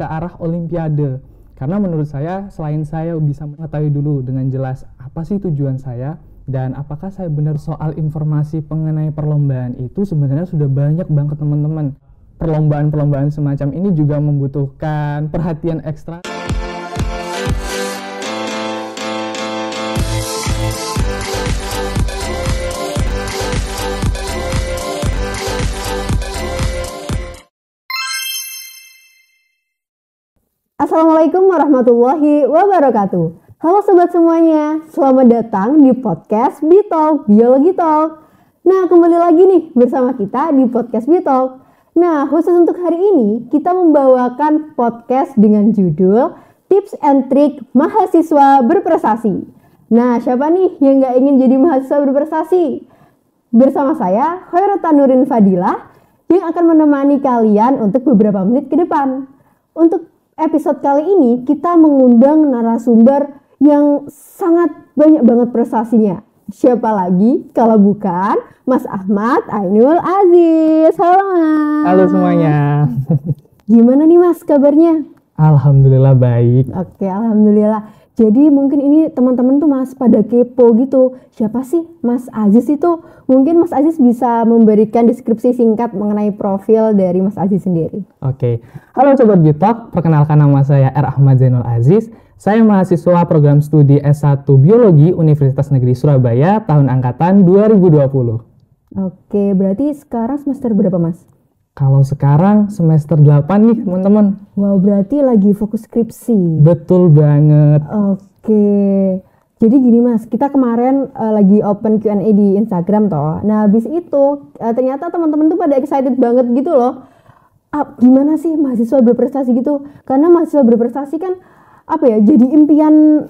ke arah olimpiade. Karena menurut saya, selain saya bisa mengetahui dulu dengan jelas apa sih tujuan saya dan apakah saya benar soal informasi mengenai perlombaan itu sebenarnya sudah banyak banget teman-teman. Perlombaan-perlombaan semacam ini juga membutuhkan perhatian ekstra. Assalamualaikum warahmatullahi wabarakatuh. Halo sobat semuanya, selamat datang di podcast Bitalk Biologi Talk. Nah, kembali lagi nih bersama kita di podcast Bitalk. Nah, khusus untuk hari ini kita membawakan podcast dengan judul Tips and Trik Mahasiswa Berprestasi. Nah, siapa nih yang gak ingin jadi mahasiswa berprestasi? Bersama saya, Khairatan Nurin Fadilah, yang akan menemani kalian untuk beberapa menit ke depan. Untuk episode kali ini kita mengundang narasumber yang sangat banyak banget prestasinya. Siapa lagi kalau bukan Mas Ahmad Ainul Aziz. Halo Mas. Halo semuanya. Gimana nih Mas kabarnya? Alhamdulillah baik. Oke, alhamdulillah. Jadi mungkin ini teman-teman tuh Mas pada kepo gitu. Siapa sih Mas Aziz itu? Mungkin Mas Aziz bisa memberikan deskripsi singkat mengenai profil dari Mas Aziz sendiri. Oke. Halo Sobat Bitalk, perkenalkan nama saya R. Ahmad Zainul Aziz. Saya mahasiswa program studi S1 Biologi Universitas Negeri Surabaya tahun angkatan 2020. Oke, berarti sekarang semester berapa Mas? Kalau sekarang semester 8 nih teman-teman. Wow, berarti lagi fokus skripsi. Betul banget. Oke. Jadi gini Mas, kita kemarin lagi open Q&A di Instagram toh. Nah, habis itu ternyata teman-teman tuh pada excited banget gitu loh. Gimana sih mahasiswa berprestasi gitu? Karena mahasiswa berprestasi kan jadi impian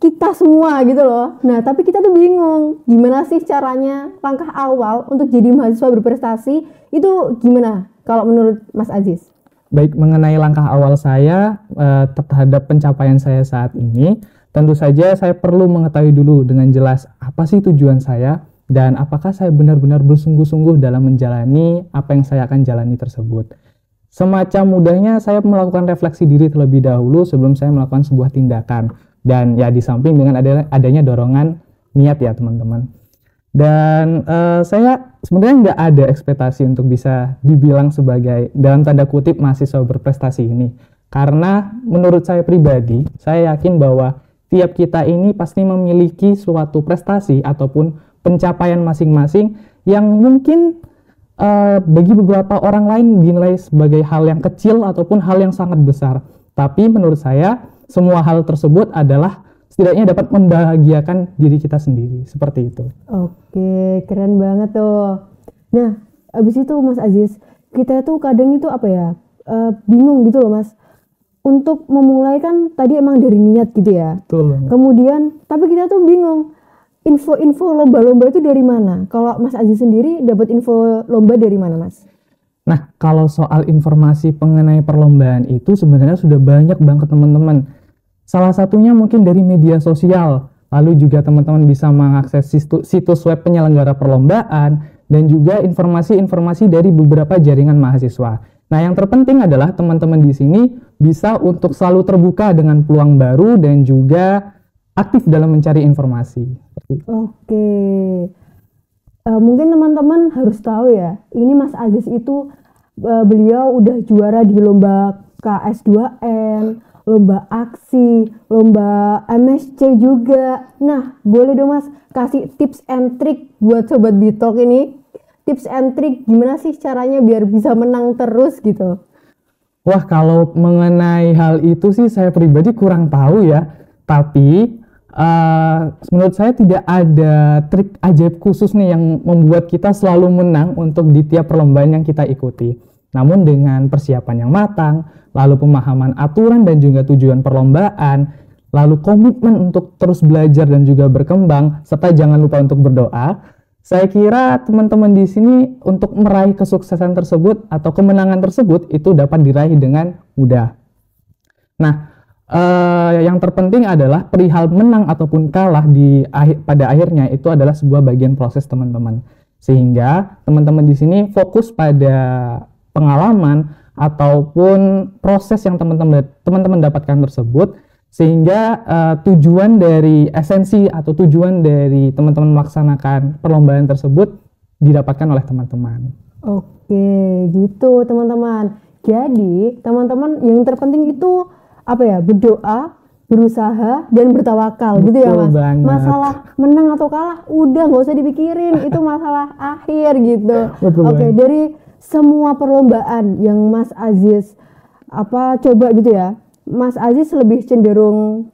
kita semua gitu loh. Nah, tapi kita tuh bingung gimana sih caranya, langkah awal untuk jadi mahasiswa berprestasi itu gimana kalau menurut Mas Aziz? Baik, mengenai langkah awal saya terhadap pencapaian saya saat ini, tentu saja saya perlu mengetahui dulu dengan jelas apa sih tujuan saya dan apakah saya benar-benar bersungguh-sungguh dalam menjalani apa yang saya akan jalani tersebut. Semacam mudahnya saya melakukan refleksi diri terlebih dahulu sebelum saya melakukan sebuah tindakan. Dan ya di samping dengan adanya dorongan niat ya teman-teman. Dan saya sebenarnya nggak ada ekspektasi untuk bisa dibilang sebagai dalam tanda kutip mahasiswa berprestasi ini. Karena menurut saya pribadi, saya yakin bahwa tiap kita ini pasti memiliki suatu prestasi ataupun pencapaian masing-masing yang mungkin bagi beberapa orang lain dinilai sebagai hal yang kecil ataupun hal yang sangat besar. Tapi menurut saya semua hal tersebut adalah setidaknya dapat membahagiakan diri kita sendiri, seperti itu. Oke, keren banget tuh. Nah, abis itu Mas Aziz, kita tuh kadang itu bingung gitu loh Mas. Untuk memulai kan tadi emang dari niat gitu ya. Betul. Kemudian, tapi kita tuh bingung, info-info lomba-lomba itu dari mana? Kalau Mas Aziz sendiri dapat info lomba dari mana Mas? Nah, kalau soal informasi mengenai perlombaan itu sebenarnya sudah banyak banget teman-teman. Salah satunya mungkin dari media sosial, lalu juga teman-teman bisa mengakses situs web penyelenggara perlombaan, dan juga informasi-informasi dari beberapa jaringan mahasiswa. Nah, yang terpenting adalah teman-teman di sini bisa untuk selalu terbuka dengan peluang baru dan juga aktif dalam mencari informasi. Oke. Mungkin teman-teman harus tahu ya, ini Mas Aziz itu beliau udah juara di lomba KS2N, lomba aksi, lomba MSC juga. Nah, boleh dong Mas kasih tips and trik buat Sobat Bitalk ini. Tips and trik gimana sih caranya biar bisa menang terus gitu? Wah, kalau mengenai hal itu sih saya pribadi kurang tahu ya. Tapi menurut saya tidak ada trik ajaib khusus nih yang membuat kita selalu menang untuk di tiap perlombaan yang kita ikuti. Namun dengan persiapan yang matang, lalu pemahaman aturan dan juga tujuan perlombaan, lalu komitmen untuk terus belajar dan juga berkembang, serta jangan lupa untuk berdoa, saya kira teman-teman di sini untuk meraih kesuksesan tersebut atau kemenangan tersebut itu dapat diraih dengan mudah. Nah, yang terpenting adalah perihal menang ataupun kalah pada akhirnya itu adalah sebuah bagian proses teman-teman. Sehingga teman-teman di sini fokus pada pengalaman ataupun proses yang teman-teman dapatkan tersebut, sehingga tujuan dari esensi atau tujuan dari teman-teman melaksanakan perlombaan tersebut didapatkan oleh teman-teman. Oke, gitu teman-teman. Jadi teman-teman yang terpenting itu apa ya? Berdoa, berusaha, dan bertawakal. Betul gitu ya Mas. banget. Masalah menang atau kalah udah nggak usah dipikirin, itu masalah akhir gitu. Betul Oke, banget. dari semua perlombaan yang Mas Aziz coba gitu ya, Mas Aziz lebih cenderung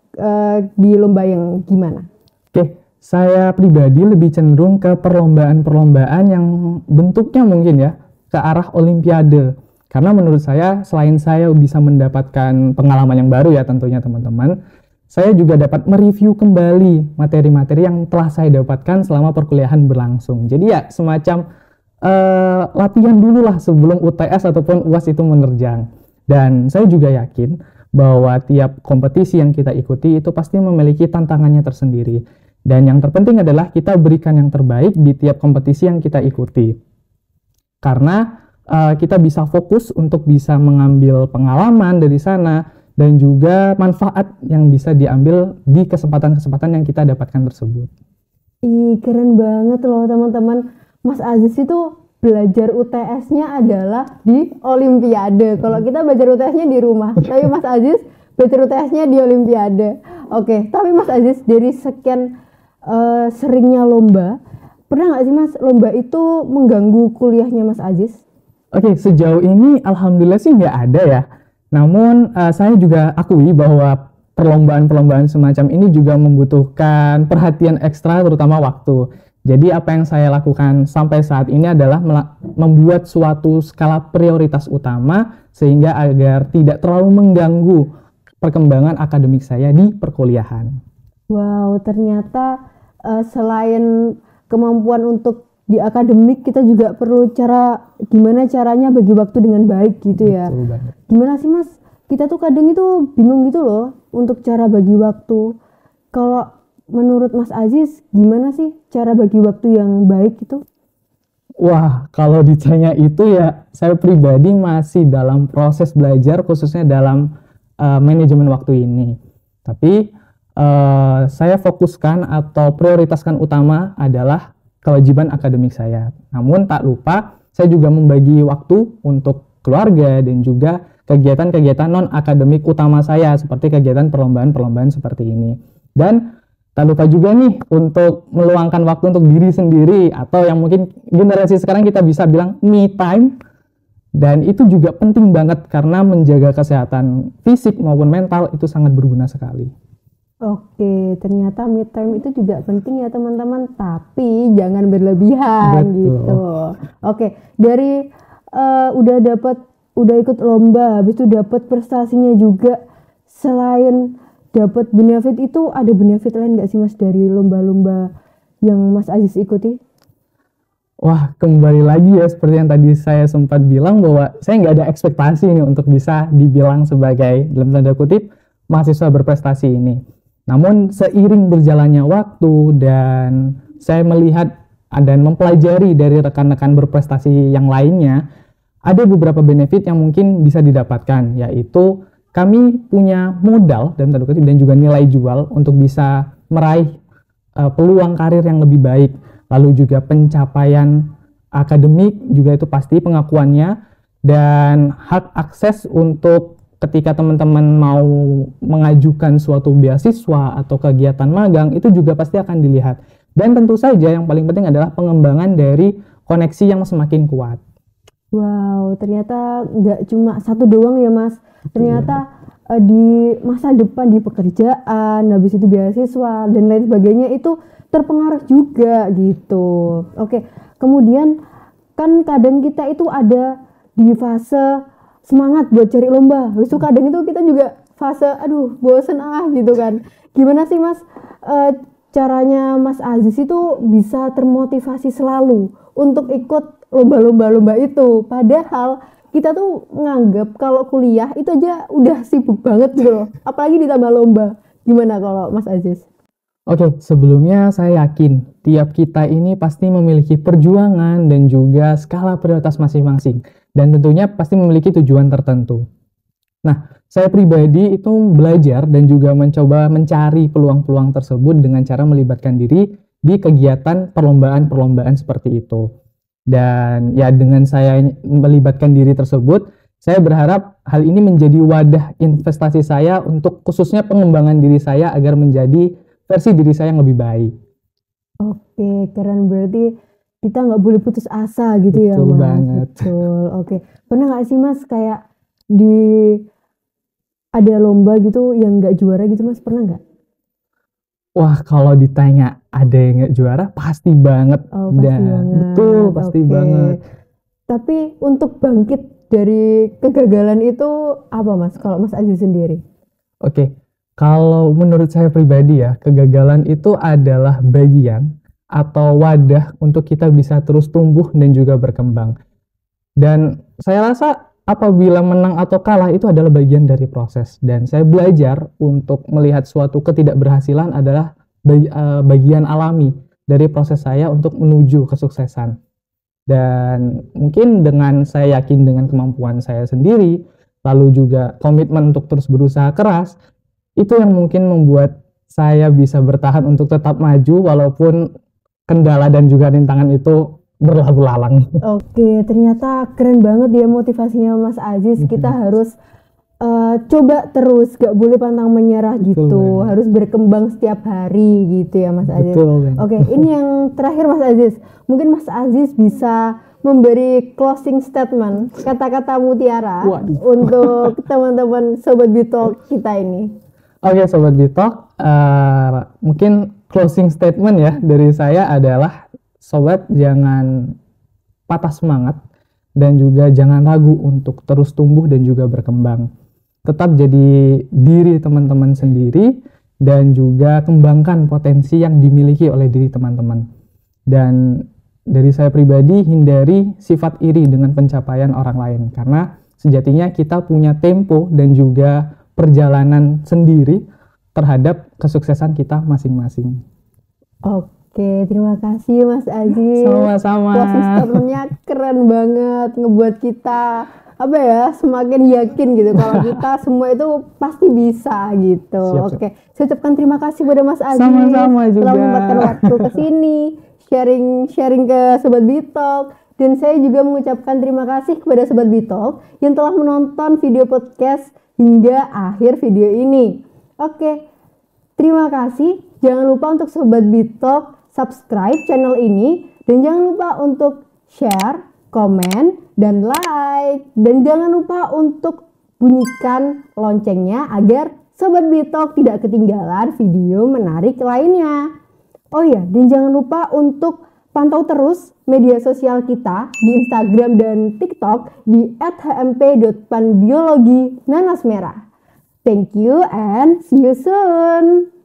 di lomba yang gimana? Oke, saya pribadi lebih cenderung ke perlombaan-perlombaan yang bentuknya mungkin ya ke arah olimpiade. Karena menurut saya selain saya bisa mendapatkan pengalaman yang baru ya tentunya teman-teman, saya juga dapat mereview kembali materi-materi yang telah saya dapatkan selama perkuliahan berlangsung. Jadi ya semacam latihan dulu lah sebelum UTS ataupun UAS itu menerjang. Dan saya juga yakin bahwa tiap kompetisi yang kita ikuti itu pasti memiliki tantangannya tersendiri. Dan yang terpenting adalah kita berikan yang terbaik di tiap kompetisi yang kita ikuti. Karena kita bisa fokus untuk bisa mengambil pengalaman dari sana dan juga manfaat yang bisa diambil di kesempatan-kesempatan yang kita dapatkan tersebut. Ih, keren banget loh teman-teman. Mas Aziz itu belajar UTS-nya adalah di Olimpiade. Kalau kita belajar UTS-nya di rumah, tapi Mas Aziz belajar UTS-nya di Olimpiade. Oke, tapi Mas Aziz dari sekian seringnya lomba, pernah nggak sih Mas lomba itu mengganggu kuliahnya Mas Aziz? Oke, sejauh ini alhamdulillah sih nggak ada ya. Namun saya juga akui bahwa perlombaan-perlombaan semacam ini juga membutuhkan perhatian ekstra terutama waktu. Jadi apa yang saya lakukan sampai saat ini adalah membuat suatu skala prioritas utama sehingga agar tidak terlalu mengganggu perkembangan akademik saya di perkuliahan. Wow, ternyata selain kemampuan untuk di akademik, kita juga perlu gimana caranya bagi waktu dengan baik gitu ya. Betul banget. Gimana sih Mas? Kita tuh kadang itu bingung gitu loh untuk cara bagi waktu. Kalau menurut Mas Aziz, gimana sih cara bagi waktu yang baik itu? Wah, kalau ditanya itu ya saya pribadi masih dalam proses belajar khususnya dalam manajemen waktu ini. Tapi saya fokuskan atau prioritaskan utama adalah kewajiban akademik saya. Namun tak lupa saya juga membagi waktu untuk keluarga dan juga kegiatan-kegiatan non-akademik utama saya seperti kegiatan perlombaan-perlombaan seperti ini. Dan tak lupa juga nih untuk meluangkan waktu untuk diri sendiri atau yang mungkin generasi sekarang kita bisa bilang me time. Dan itu juga penting banget karena menjaga kesehatan fisik maupun mental itu sangat berguna sekali. Oke, ternyata me time itu juga penting ya teman-teman, tapi jangan berlebihan. Betul. Gitu. Oke, dari udah ikut lomba, habis itu dapat prestasinya juga. Selain dapat benefit itu, ada benefit lain nggak sih Mas dari lomba-lomba yang Mas Aziz ikuti? Wah, kembali lagi ya seperti yang tadi saya sempat bilang bahwa saya nggak ada ekspektasi nih untuk bisa dibilang sebagai dalam tanda kutip mahasiswa berprestasi ini. Namun seiring berjalannya waktu dan saya melihat dan mempelajari dari rekan-rekan berprestasi yang lainnya, ada beberapa benefit yang mungkin bisa didapatkan, yaitu kami punya modal dan tanda kutip dan juga nilai jual untuk bisa meraih peluang karir yang lebih baik. Lalu juga pencapaian akademik juga itu pasti pengakuannya, dan hak akses untuk ketika teman-teman mau mengajukan suatu beasiswa atau kegiatan magang itu juga pasti akan dilihat. Dan tentu saja yang paling penting adalah pengembangan dari koneksi yang semakin kuat. Wow, ternyata nggak cuma satu doang ya Mas. Ternyata di masa depan di pekerjaan, habis itu beasiswa dan lain sebagainya itu terpengaruh juga gitu. Oke, kemudian kan kadang kita itu ada di fase semangat buat cari lomba. Habis itu kadang itu kita juga fase aduh bosen gitu kan. Gimana sih Mas caranya Mas Aziz itu bisa termotivasi selalu untuk ikut lomba-lomba itu? Padahal kita tuh nganggap kalau kuliah itu aja udah sibuk banget gitu loh. Apalagi ditambah lomba. Gimana kalau Mas Aziz? Oke, sebelumnya saya yakin tiap kita ini pasti memiliki perjuangan dan juga skala prioritas masing-masing. dan tentunya pasti memiliki tujuan tertentu. Nah, saya pribadi itu belajar dan juga mencoba mencari peluang-peluang tersebut dengan cara melibatkan diri di kegiatan perlombaan-perlombaan seperti itu. Dan ya dengan saya melibatkan diri tersebut, saya berharap hal ini menjadi wadah investasi saya untuk khususnya pengembangan diri saya agar menjadi versi diri saya yang lebih baik. Oke, keren. Berarti kita nggak boleh putus asa gitu ya, Betul Mas. banget. Betul. Oke. Pernah nggak sih, Mas, kayak ada lomba gitu yang nggak juara gitu, Mas? Pernah nggak? Wah, kalau ditanya ada yang nggak juara, pasti banget. Oh, pasti banget. Betul, pasti Oke. banget. Tapi untuk bangkit dari kegagalan itu apa, Mas? Kalau Mas Aziz sendiri? Oke, kalau menurut saya pribadi ya, kegagalan itu adalah bagian atau wadah untuk kita bisa terus tumbuh dan juga berkembang. Dan saya rasa apabila menang atau kalah itu adalah bagian dari proses. Dan saya belajar untuk melihat suatu ketidakberhasilan adalah bagian alami dari proses saya untuk menuju kesuksesan. Dan mungkin dengan saya yakin dengan kemampuan saya sendiri, lalu juga komitmen untuk terus berusaha keras, itu yang mungkin membuat saya bisa bertahan untuk tetap maju walaupun kendala dan juga rintangan itu berlalu lalang. Oke, ternyata keren banget ya motivasinya Mas Aziz. Kita harus coba terus, gak boleh pantang menyerah gitu. Banget. Harus berkembang setiap hari gitu ya Mas Aziz. Betul. Oke, ini yang terakhir Mas Aziz. Mungkin Mas Aziz bisa memberi closing statement, kata-kata mutiara untuk teman-teman Sobat Bitalk kita ini. Oke, Sobat Bitalk, mungkin closing statement ya dari saya adalah Sobat jangan patah semangat dan juga jangan ragu untuk terus tumbuh dan juga berkembang. Tetap jadi diri teman-teman sendiri dan juga kembangkan potensi yang dimiliki oleh diri teman-teman. Dan dari saya pribadi, hindari sifat iri dengan pencapaian orang lain karena sejatinya kita punya tempo dan juga perjalanan sendiri terhadap kesuksesan kita masing-masing. Oke, terima kasih Mas Aziz. Sama-sama. Closing statement-nya keren banget, ngebuat kita semakin yakin gitu kalau kita semua itu pasti bisa gitu. Siap. Oke, saya ucapkan terima kasih pada Mas Aziz Sama-sama juga. telah menyempatkan waktu ke sini, sharing ke Sobat Bitalk. Dan saya juga mengucapkan terima kasih kepada Sobat Bitalk yang telah menonton video podcast hingga akhir video ini. Oke, terima kasih. Jangan lupa untuk Sobat Bitalk subscribe channel ini. Dan jangan lupa untuk share, komen, dan like. Dan jangan lupa untuk bunyikan loncengnya agar Sobat Bitalk tidak ketinggalan video menarik lainnya. Oh iya, dan jangan lupa untuk pantau terus media sosial kita di Instagram dan TikTok di @hmp.panbiologi nanasmerah. Thank you and see you soon.